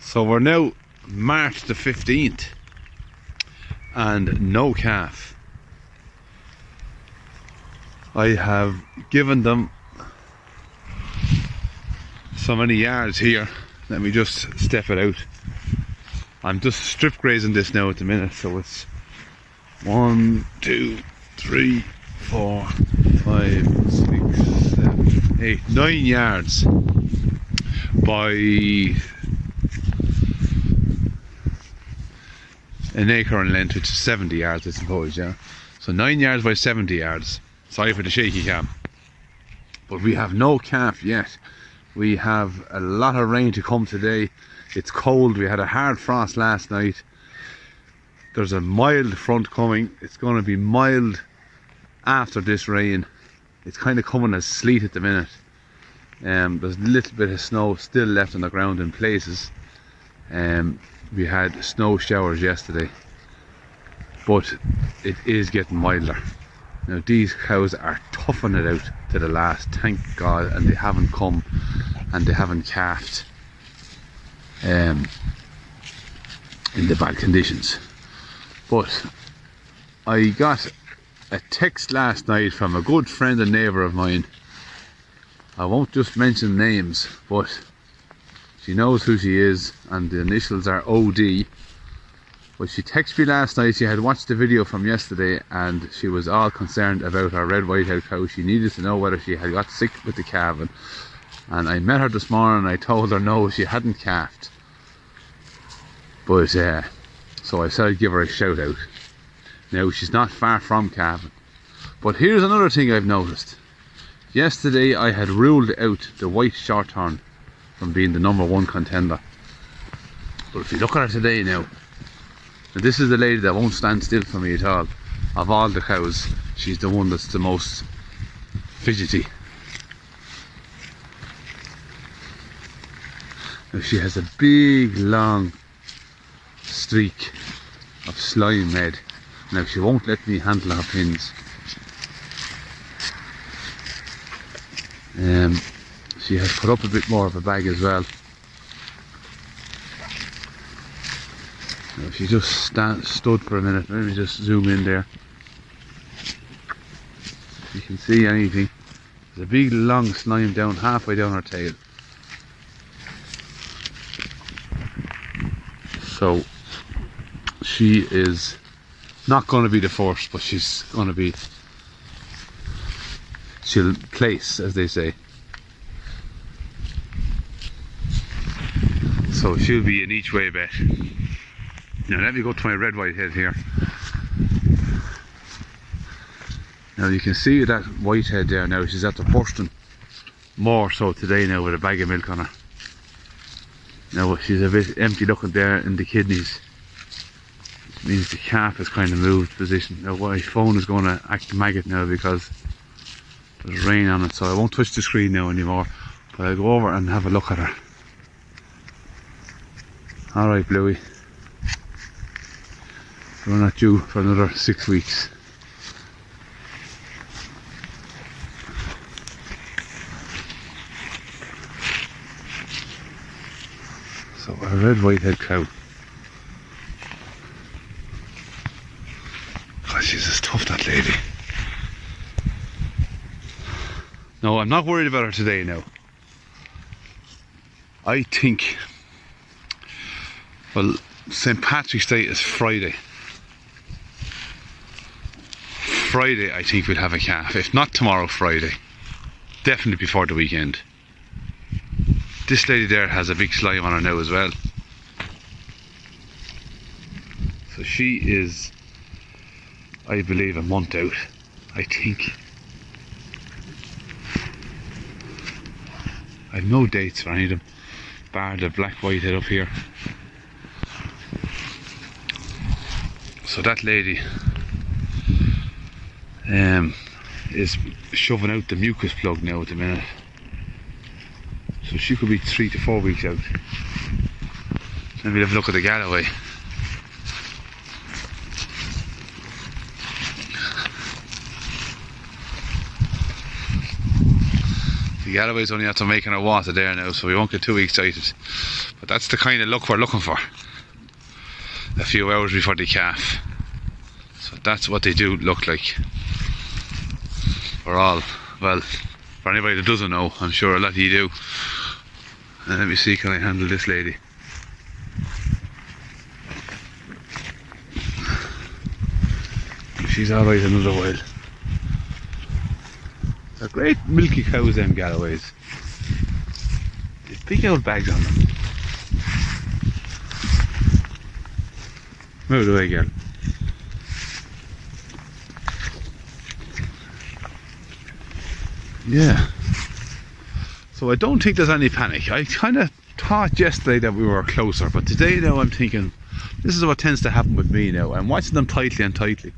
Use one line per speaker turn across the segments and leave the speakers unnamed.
So we're now March the 15th and no calf. I have given them so many yards here. Let me just step it out. I'm just strip grazing this now at the minute, so it's 1, 2, 3, 4, 5, 6, 7, 8, 9 yards by an acre in length, which is 70 yards, I suppose, yeah. So 9 yards by 70 yards. Sorry for the shaky cam. But we have no calf yet. We have a lot of rain to come today. It's cold. We had a hard frost last night. There's a mild front coming. It's going to be mild after this rain. It's kind of coming as sleet at the minute. There's a little bit of snow still left on the ground in places. We had snow showers yesterday, but it is getting milder. Now these cows are toughing it out to the last, thank God, and they haven't come and they haven't calved in the bad conditions. But I got a text last night from a good friend and neighbour of mine. I won't just mention names, but she knows who she is, and the initials are OD. But she texted me last night. She had watched the video from yesterday and she was all concerned about her red white-tailed cow. She needed to know whether she had got sick with the calving. And I met her this morning and I told her no, she hadn't calved. But so I said I'd give her a shout out. Now she's not far from calving. But here's another thing I've noticed. Yesterday I had ruled out the white shorthorn from being the #1 contender. But if you look at her today now, and this is the lady that won't stand still for me at all. Of all the cows, she's the one that's the most fidgety. Now she has a big long streak of slime head. Now she won't let me handle her pins. She has put up a bit more of a bag as well. Now she just stood for a minute. Let me just zoom in there. If you can see anything, there's a big long slime down halfway down her tail. So she is not going to be the first, but she's going to be, she'll place, as they say. So she'll be an each way bet. Now let me go to my red white head here. Now you can see that white head there now. She's after bursting more so today now with a bag of milk on her. Now she's a bit empty looking there in the kidneys. Which means the calf has kind of moved position. Now my phone is going to act maggot now because there's rain on it, so I won't touch the screen now anymore. But I'll go over and have a look at her. Alright Bluey. We're not due for another 6 weeks. So a red white-head cow. God, she's as tough, that lady. No, I'm not worried about her today now. I think, well, St. Patrick's Day is Friday. Friday I think we'll have a calf, if not tomorrow, Friday. Definitely before the weekend. This lady there has a big slime on her now as well. So she is, I believe, a month out, I think. I've no dates for any of them, bar the black white head up here. So that lady is shoving out the mucus plug now at the minute. So she could be 3 to 4 weeks out. Let me have a look at the Galloway. The Galloway's only after making a water there now, so we won't get too excited. But that's the kind of luck we're looking for. A few hours before the calf. So that's what they do look like. We're all, well, for anybody that doesn't know, I'm sure a lot of you do. And let me see, can I handle this lady? She's alright another while. They're great milky cows, them Galloways. There's big old bags on them. Move away, girl. Yeah. So I don't think there's any panic. I kind of thought yesterday that we were closer, but today now I'm thinking, this is what tends to happen with me now. I'm watching them tightly and tightly.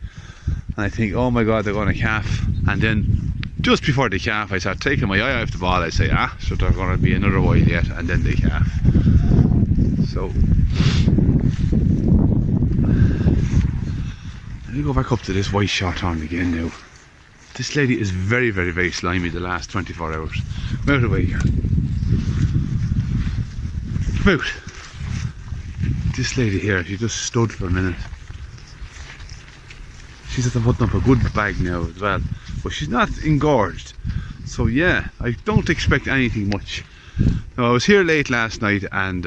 And I think, oh my God, they're going to calf. And then just before they calf, I start taking my eye off the ball. I say, so they're going to be another while yet, and then they calf. So let me go back up to this white shorthorn again now. This lady is very, very, very slimy the last 24 hours. Come out of the way, girl. Come out. This lady here, she just stood for a minute. She's at the putting up a good bag now as well, but she's not engorged. So yeah, I don't expect anything much. Now, I was here late last night, and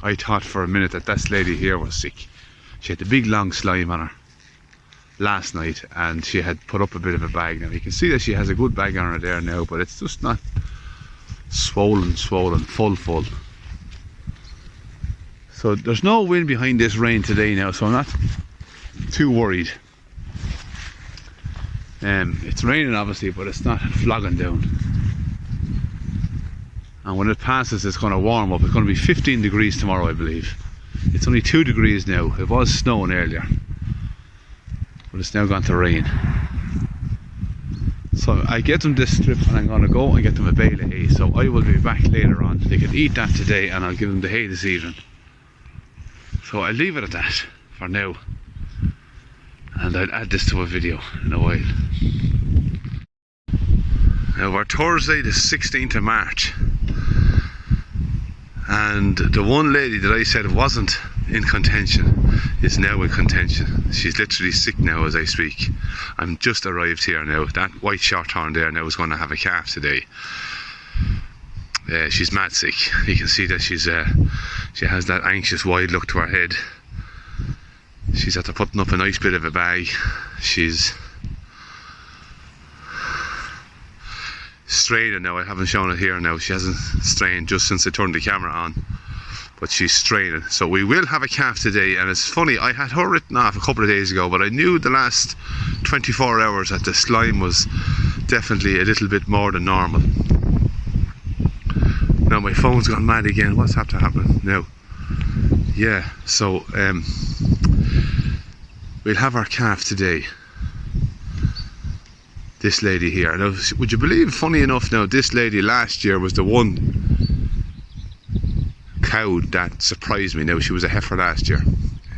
I thought for a minute that this lady here was sick. She had the big long slime on her last night, and she had put up a bit of a bag. Now you can see that she has a good bag on her there now, but it's just not swollen, full. So there's no wind behind this rain today now, so I'm not too worried. It's raining obviously, but it's not flogging down. And when it passes, it's going to warm up. It's going to be 15 degrees tomorrow, I believe. It's only 2 degrees now. It was snowing earlier, but it's now gone to rain. So I get them this strip, and I'm going to go and get them a bale of hay. So I will be back later on. They can eat that today, and I'll give them the hay this evening. So I'll leave it at that for now, and I'll add this to a video in a while. Now we're Thursday the 16th of March, and the one lady that I said wasn't in contention is now in contention. She's literally sick now as I speak. I'm just arrived here now. That white shorthorn there now is going to have a calf today. She's mad sick. You can see that she has that anxious wide look to her head. She's after putting up a nice bit of a bag. She's straining now. I haven't shown it here now. She hasn't strained just since I turned the camera on, but she's straining. So we will have a calf today, and it's funny, I had her written off a couple of days ago, but I knew the last 24 hours that the slime was definitely a little bit more than normal. Now my phone's gone mad again. What's after happening now? Yeah, so we'll have our calf today. This lady here. Now, would you believe, funny enough now, this lady last year was the one cow that surprised me. Now, she was a heifer last year.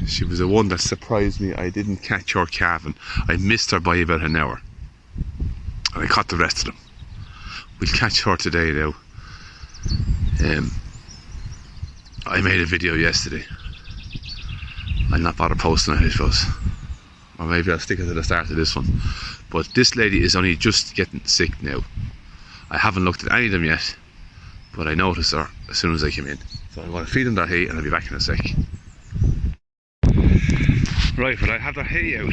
She was the one that surprised me. I didn't catch her calving. I missed her by about an hour, and I caught the rest of them. We'll catch her today now. I made a video yesterday. I'll not bother posting it, I suppose, or maybe I'll stick it to the start of this one. But this lady is only just getting sick now. I haven't looked at any of them yet, but I noticed her as soon as I came in. So I'm going to feed them their hay, and I'll be back in a sec. Right, but I have their hay out.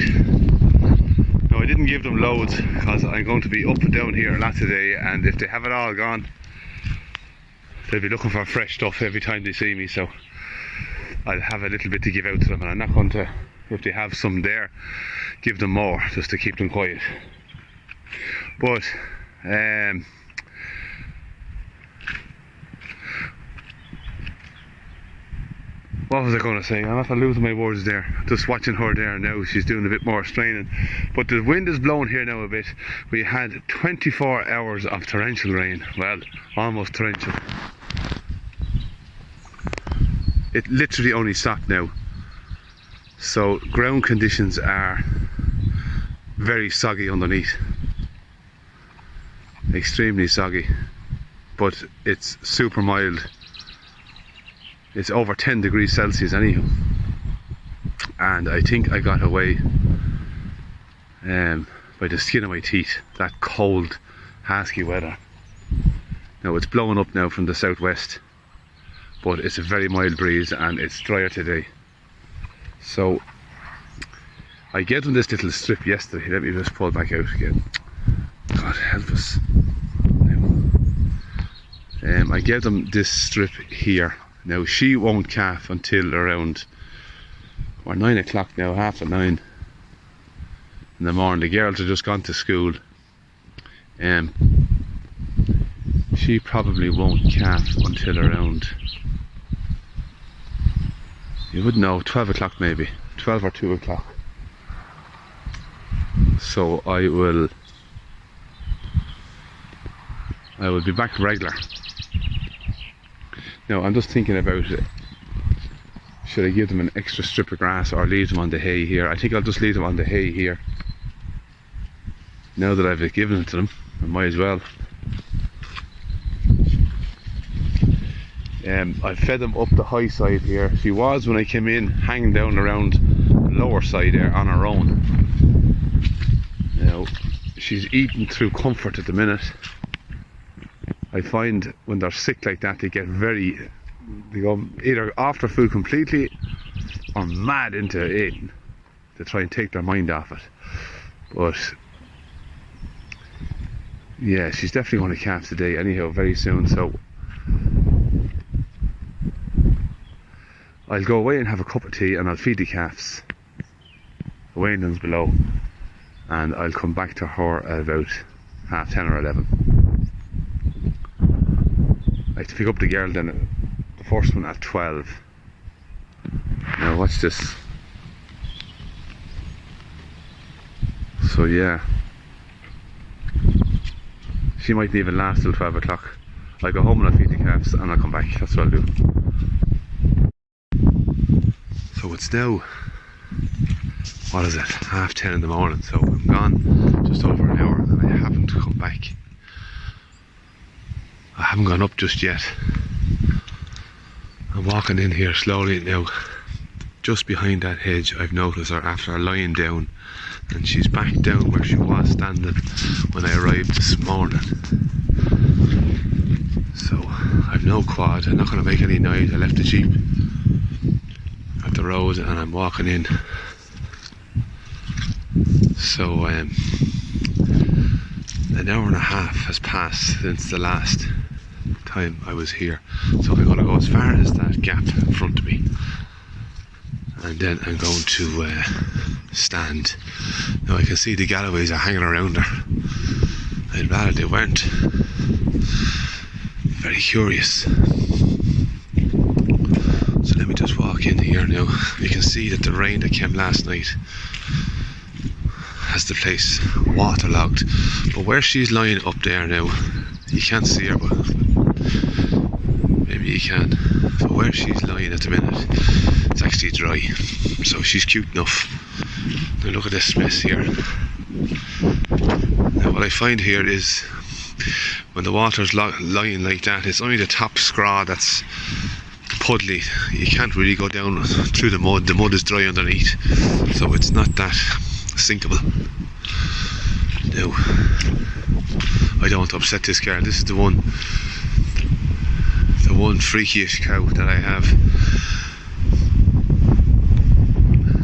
Now, I didn't give them loads because I'm going to be up and down here a lot today, and if they have it all gone, they'll be looking for fresh stuff every time they see me. So I'll have a little bit to give out to them, and I'm not going to, if they have some there, give them more just to keep them quiet. But what was I going to say? I'm after losing my words there. Just watching her there now, she's doing a bit more straining. But the wind is blowing here now a bit. We had 24 hours of torrential rain. Well, almost torrential. It literally only stopped now. So ground conditions are very soggy underneath. Extremely soggy. but it's super mild. It's over 10 degrees Celsius anyhow, and I think I got away by the skin of my teeth, that cold husky weather. Now it's blowing up now from the southwest, but it's a very mild breeze and it's drier today. So I gave them this little strip yesterday. Let me just pull back out again. God help us. I gave them this strip here. Now she won't calf until around 9 o'clock now, 9:30 in the morning. The girls are just gone to school. She probably won't calf until around, you wouldn't know, 12 o'clock maybe, 12 or 2 o'clock. So I will be back regular. Now I'm just thinking about it. Should I give them an extra strip of grass or leave them on the hay here? I think I'll just leave them on the hay here. Now that I've given it to them, I might as well. I fed them up the high side here. She was, when I came in, hanging down around the lower side there on her own. Now she's eating through comfort at the minute. I find when they're sick like that, they go either after food completely or mad into eating to try and take their mind off it. But yeah, she's definitely going to calf today anyhow, very soon. So I'll go away and have a cup of tea and I'll feed the calves. The Wainlands below, and I'll come back to her at about 10:30 or 11. I have to pick up the girl then, the first one at 12. Now watch this. So yeah, she mightn't even last till 12 o'clock. I'll go home and I'll feed the calves and I'll come back. That's what I'll do. So it's now, what is it, 10:30 in the morning. So I'm gone just over an hour and I haven't come back. I haven't gone up just yet. I'm walking in here slowly now. Just behind that hedge I've noticed her after lying down, and she's back down where she was standing when I arrived this morning. So I've no quad, I'm not going to make any noise. I left the jeep at the road and I'm walking in. So an hour and a half has passed since the last time I was here, so I'm going to go as far as that gap in front of me, and then I'm going to stand. Now I can see the Galloways are hanging around her. I'd rather they weren't. Very curious. So let me just walk in here now. You can see that the rain that came last night has the place waterlogged, but where she's lying up there now, you can't see her, but maybe you can. But where she's lying at the minute, it's actually dry, so she's cute enough. Now look at this mess here. Now what I find here is, when the water's lying like that, it's only the top scraw that's puddly. You can't really go down through the mud. The mud is dry underneath, so it's not that sinkable. Now, I don't want to upset this girl. This is the one freakyish cow that I have.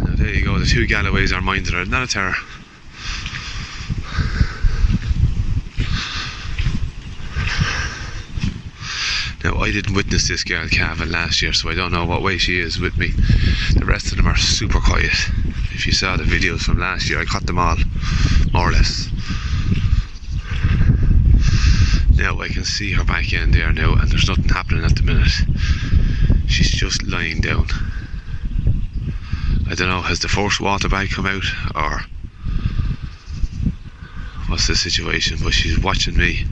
Now there you go, the two Galloways are minding her, not a terror. Now I didn't witness this girl calving last year, so I don't know what way she is with me. The rest of them are super quiet. If you saw the videos from last year, I caught them all, more or less. Now I can see her back end there now, and there's nothing happening at the minute. She's just lying down. I don't know, has the first water bag come out, or what's the situation, but she's watching me.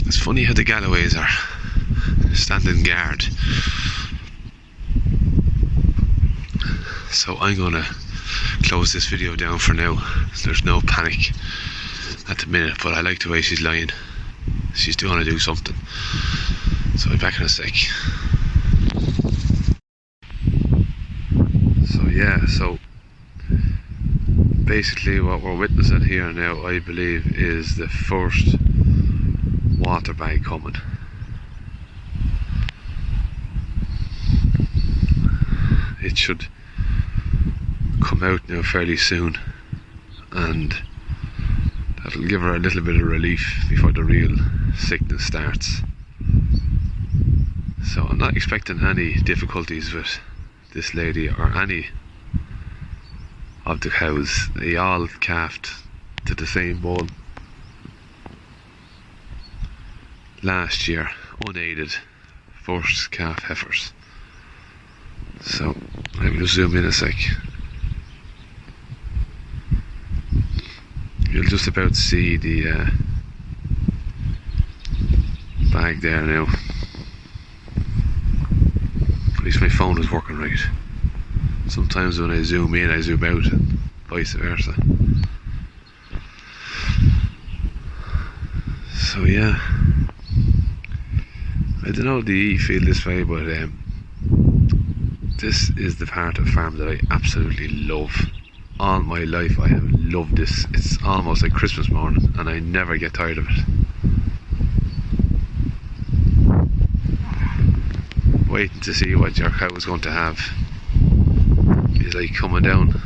It's funny how the Galloways are standing guard. So I'm gonna close this video down for now. There's no panic at the minute, but I like the way she's lying. She's going to do something. So I'll be back in a sec. So yeah, so basically what we're witnessing here now, I believe, is the first water bag coming. It should come out now fairly soon, and that'll give her a little bit of relief before the real sickness starts. So I'm not expecting any difficulties with this lady or any of the cows. They all calved to the same bull last year, unaided, first calf heifers. So let me just zoom in a sec. You'll just about see the bag there now. At least my phone is working right. Sometimes when I zoom in, I zoom out, and vice versa. So yeah, I don't know, do you feel this way, but this is the part of farm that I absolutely love. All my life I have loved this. It's almost like Christmas morning, and I never get tired of it. Waiting to see what your cow is going to have. It's like coming down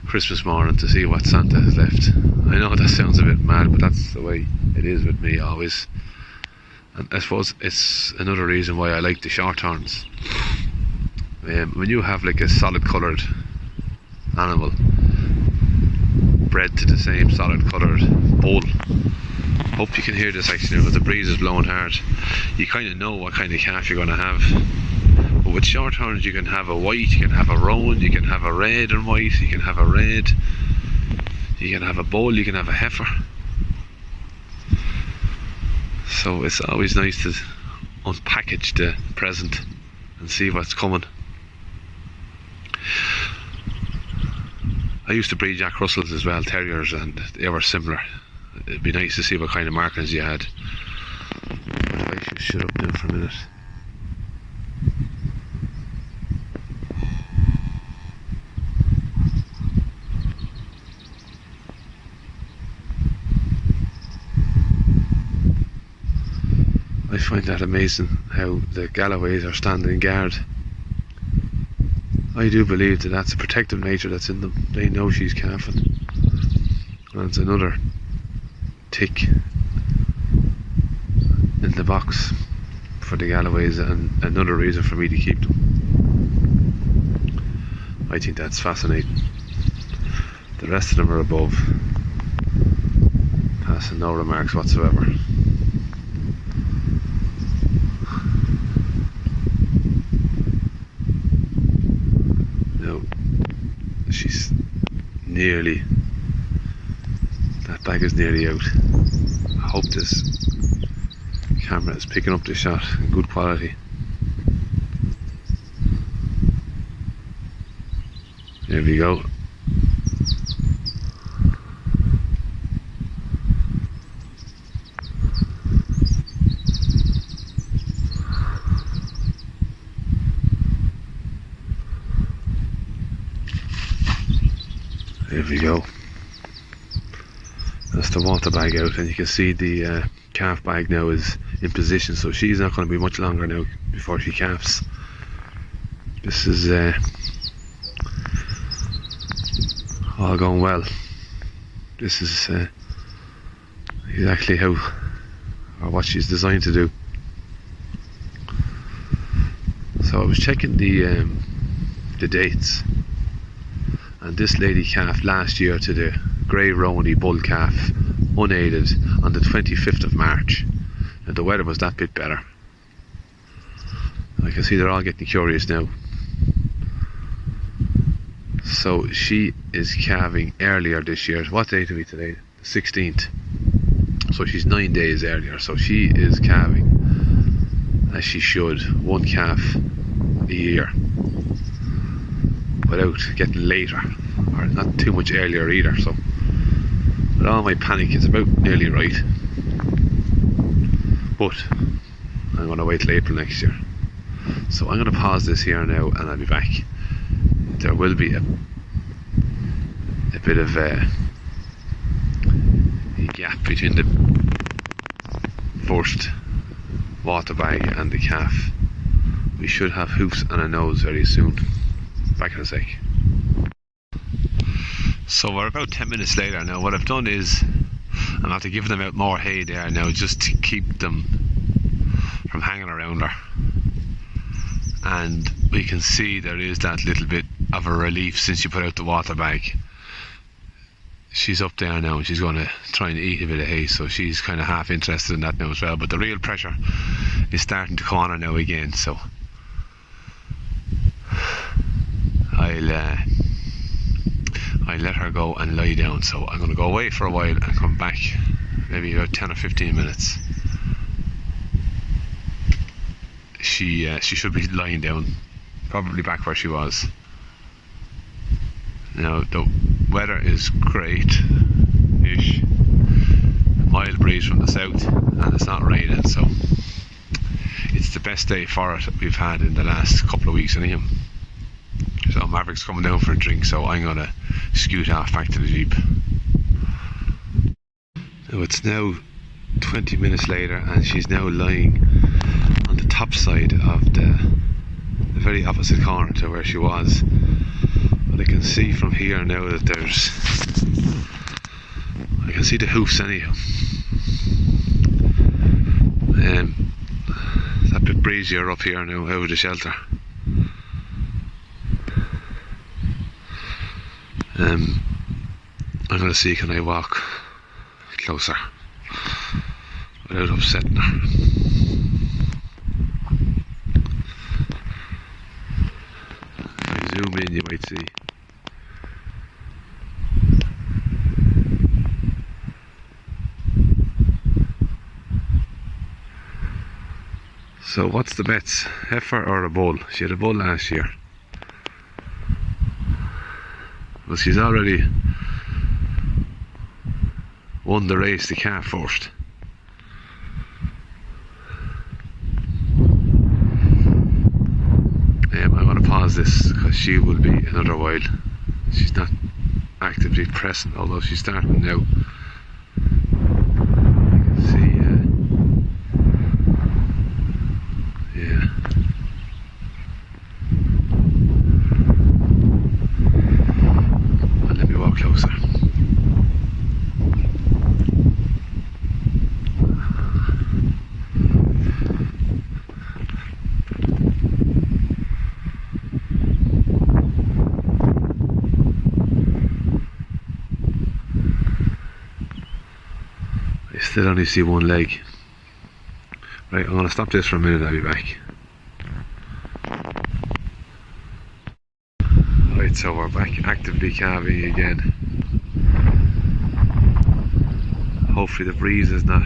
Christmas morning to see what Santa has left. I know that sounds a bit mad, but that's the way it is with me always. And I suppose it's another reason why I like the short horns. When you have like a solid coloured animal bred to the same solid coloured bull, hope you can hear this actually because the breeze is blowing hard, you kind of know what kind of calf you're going to have. But with short horns you can have a white, you can have a roan, you can have a red and white, you can have a red, you can have a bull, you can have a heifer. So it's always nice to unpackage the present and see what's coming. I used to breed Jack Russells as well, terriers, and they were similar. It'd be nice to see what kind of markings you had. But if I should shut up now for a minute. I find that amazing how the Galloways are standing guard. I do believe that that's a protective nature that's in them. They know she's calving. And it's another tick in the box for the Galloways, and another reason for me to keep them. I think that's fascinating. The rest of them are above, passing no remarks whatsoever. She's nearly, that bag is nearly out. I hope this camera is picking up the shot in good quality. There we go. There we go. That's the water bag out, and you can see the calf bag now is in position, so she's not going to be much longer now before she calves. This is all going well. This is exactly how, or what she's designed to do. So I was checking the dates, and this lady calved last year to the grey Rony bull calf, unaided, on the 25th of March. Now the weather was that bit better. I can see they're all getting curious now. So she is calving earlier this year. What date are we today? The 16th. So she's 9 days earlier. So she is calving as she should, one calf a year, without getting later, or not too much earlier either. So with all my panic, it's about nearly right. but I'm going to wait till April next year. So I'm going to pause this here now and I'll be back. There will be a bit of a gap between the first water bag and the calf. We should have hoofs and a nose very soon. Back in a sec. So we're about 10 minutes later now. What I've done is I'm after giving them out more hay there now, just to keep them from hanging around her. And we can see there is that little bit of a relief since you put out the water bag. She's up there now and she's going to try and eat a bit of hay, so she's kind of half interested in that now as well. But the real pressure is starting to come on her now again, so I'll let her go and lie down. So I'm going to go away for a while and come back maybe about 10 or 15 minutes. She should be lying down, probably back where she was. Now the weather is great-ish, mild breeze from the south, and it's not raining, so it's the best day for it we've had in the last couple of weeks anyhow. So Maverick's coming down for a drink, so I'm going to scoot off back to the Jeep. Now it's now 20 minutes later and she's now lying on the top side of the very opposite corner to where she was. But I can see from here now that I can see the hoofs anyhow. It's a bit breezier up here now out of the shelter. I'm going to see, can I walk closer without upsetting her. If I zoom in you might see. So what's the bets? Heifer or a bull? She had a bull last year. Well, she's already won the race, the calf first. I'm going to pause this because she will be another while. She's not actively pressing, although she's starting now. Closer. I still only see one leg. Right, I'm going to stop this for a minute, I'll be back. Right, so we're back actively calving again. Hopefully the breeze is not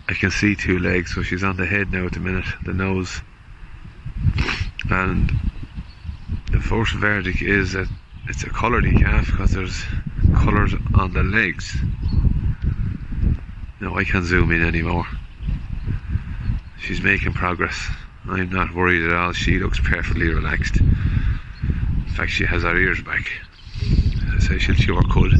I can see two legs, so she's on the head now at the minute, the nose. And the first verdict is that it's a coloured calf because there's colours on the legs. Now I can't zoom in anymore. She's making progress. I'm not worried at all. She looks perfectly relaxed. In fact, she has her ears back. As I say, she'll chew her cud.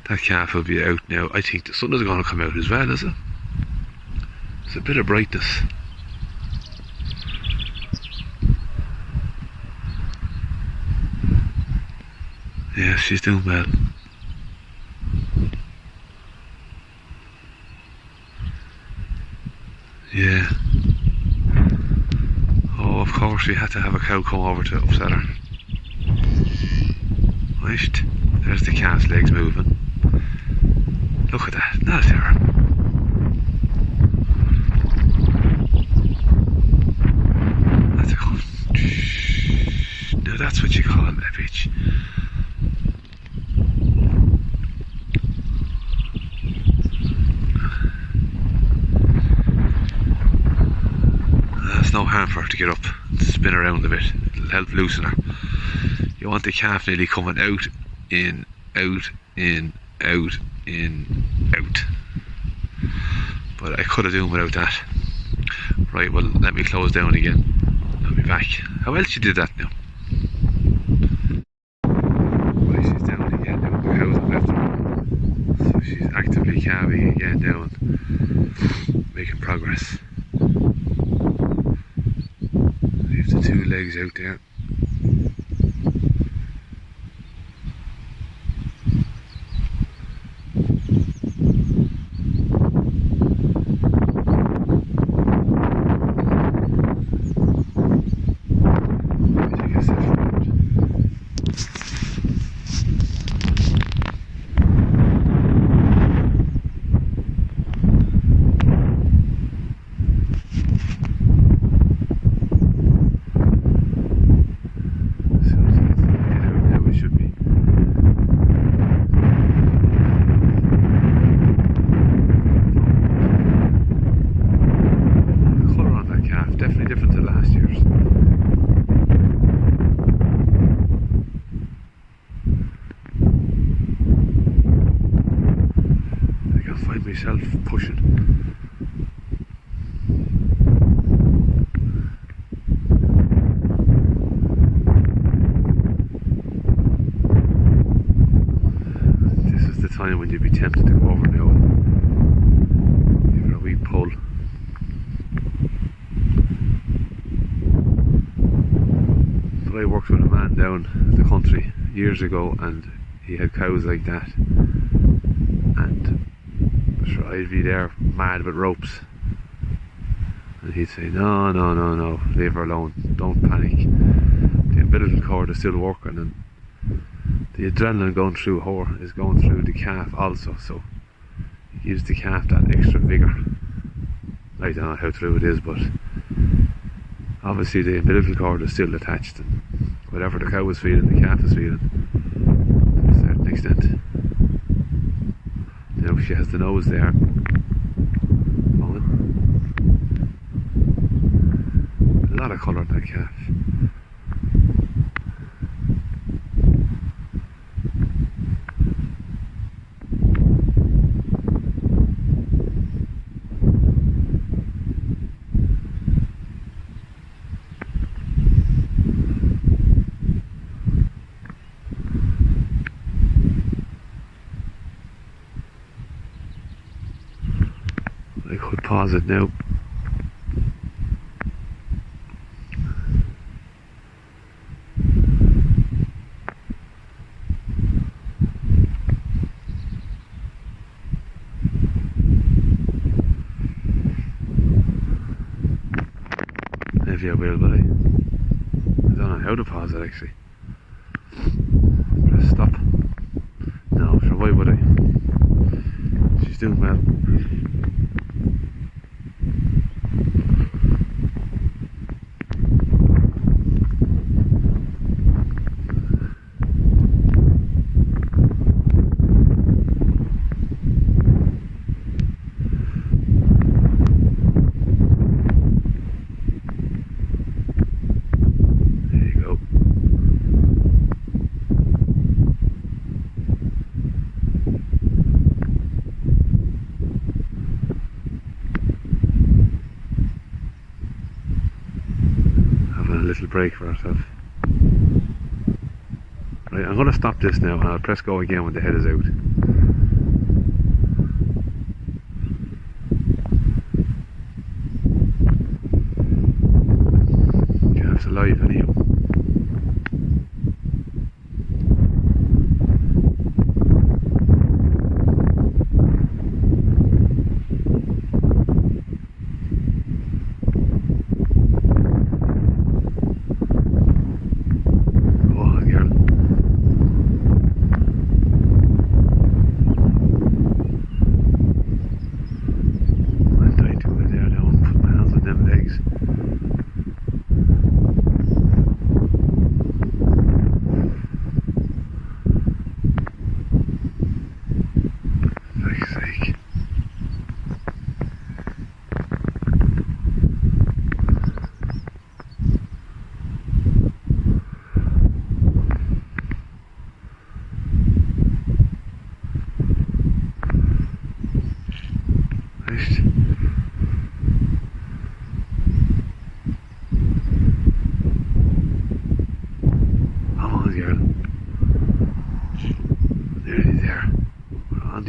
That calf will be out now. I think the sun is going to come out as well, is it? There's a bit of brightness. Yeah, she's doing well. Yeah. Oh, of course we had to have a cow come over to upset her. Wished. There's the calf's legs moving. Look at that. Not her. That's a good. Now that's what you call a bitch. That's no harm for her to get up and spin around a bit. It'll help loosen her. You want the calf nearly coming out, in, out, in, out, in, out. But I could have done without that. Right, well, let me close down again. I'll be back. How else you did that now? Right, she's down again now. The cows have left her. So she's actively calving again down, making progress. Leave the two legs out there. Myself pushing. This is the time when you'd be tempted to go over now and give it a wee pull. But I worked with a man down in the country years ago, and he had cows like that, and sure, I'd be there mad with ropes, and he'd say, no, leave her alone, don't panic. The umbilical cord is still working, and the adrenaline going through her is going through the calf also, so it gives the calf that extra vigour. I don't know how true it is, but obviously the umbilical cord is still attached, and whatever the cow is feeling, the calf is feeling to a certain extent. Now she has the nose there. A lot of colour in that calf. I could pause it now. If you will, but I don't know how to pause it actually. Press stop. No, sure, why would I? She's doing well. Little break for ourselves. Right, I'm going to stop this now and I'll press go again when the head is out. Calf's alive anyhow.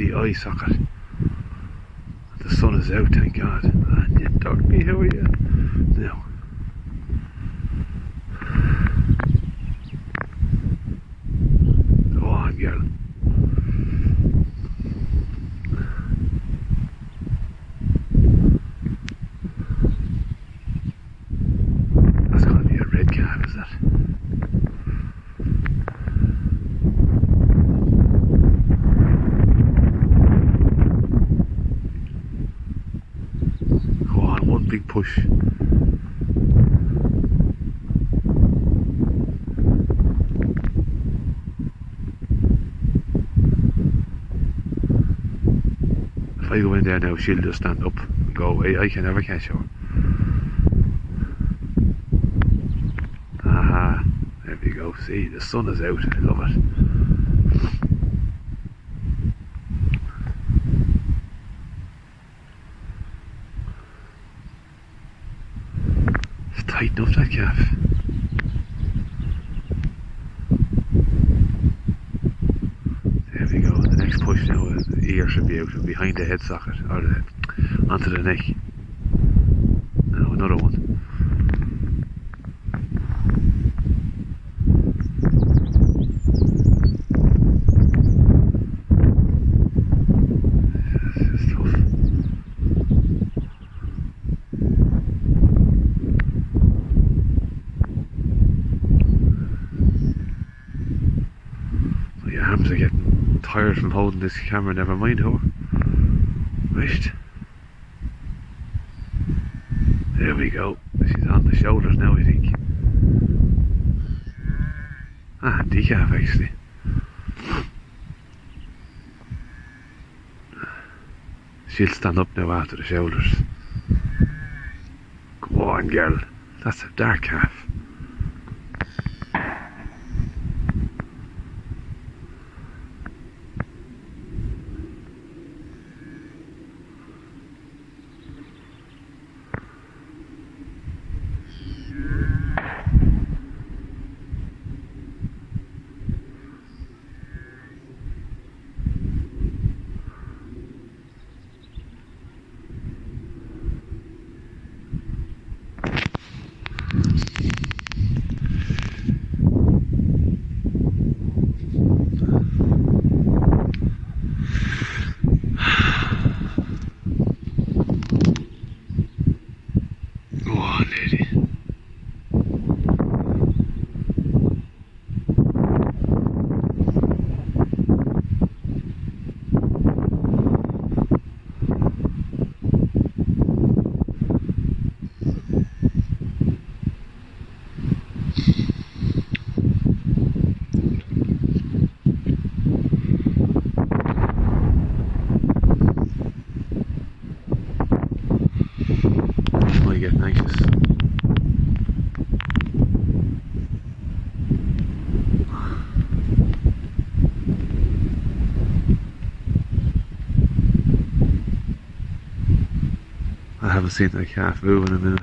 the eye socket. The sun is out, thank God. And you doggy, how are you? Now. Go on, girl. That's going to be a red calf, is that? Go on, one big push. If I go in there now, she'll just stand up and go away. I can never catch her. Aha, there we go. See, the sun is out. I love it. It's tight enough, that calf. There we go. The next push now, the ear should be out and behind the head socket, or onto the neck. Now another one. This is tough. My arms are getting tired from holding this camera, never mind her. Right. There we go. She's on the shoulders now, I think. Ah, decaf actually. She'll stand up now after the shoulders. Go on, girl. That's a dark calf. Go on, lady. Am I getting anxious? I haven't seen that calf move in a minute.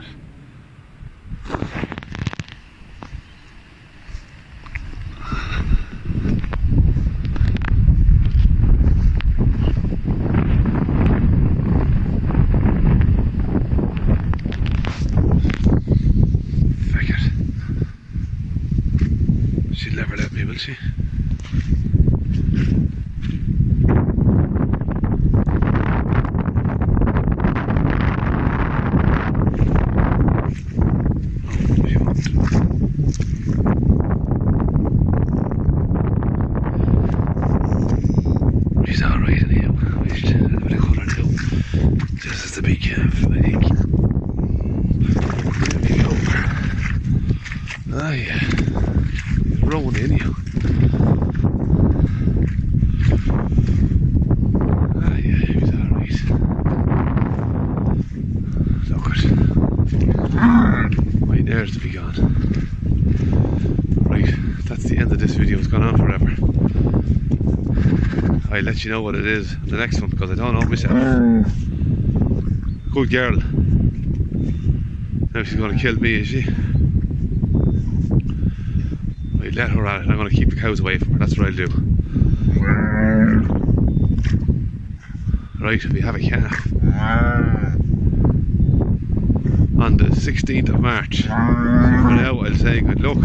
Fuck it. She'll never let me, will she? She's alright anyhow. Wait, a bit of colour now. This is the big calf, I think. There we go. Ah yeah. He's rolling anyhow. Ah yeah, he's alright. Look at my nerves to be gone. Right, that's the end of this video. It's gone on forever. I'll let you know what it is in the next one because I don't know myself. Good girl. Now she's going to kill me, is she? I'll let her at it. I'm going to keep the cows away from her. That's what I'll do. Right, we have a calf on the 16th of March. So for now I'll say good luck.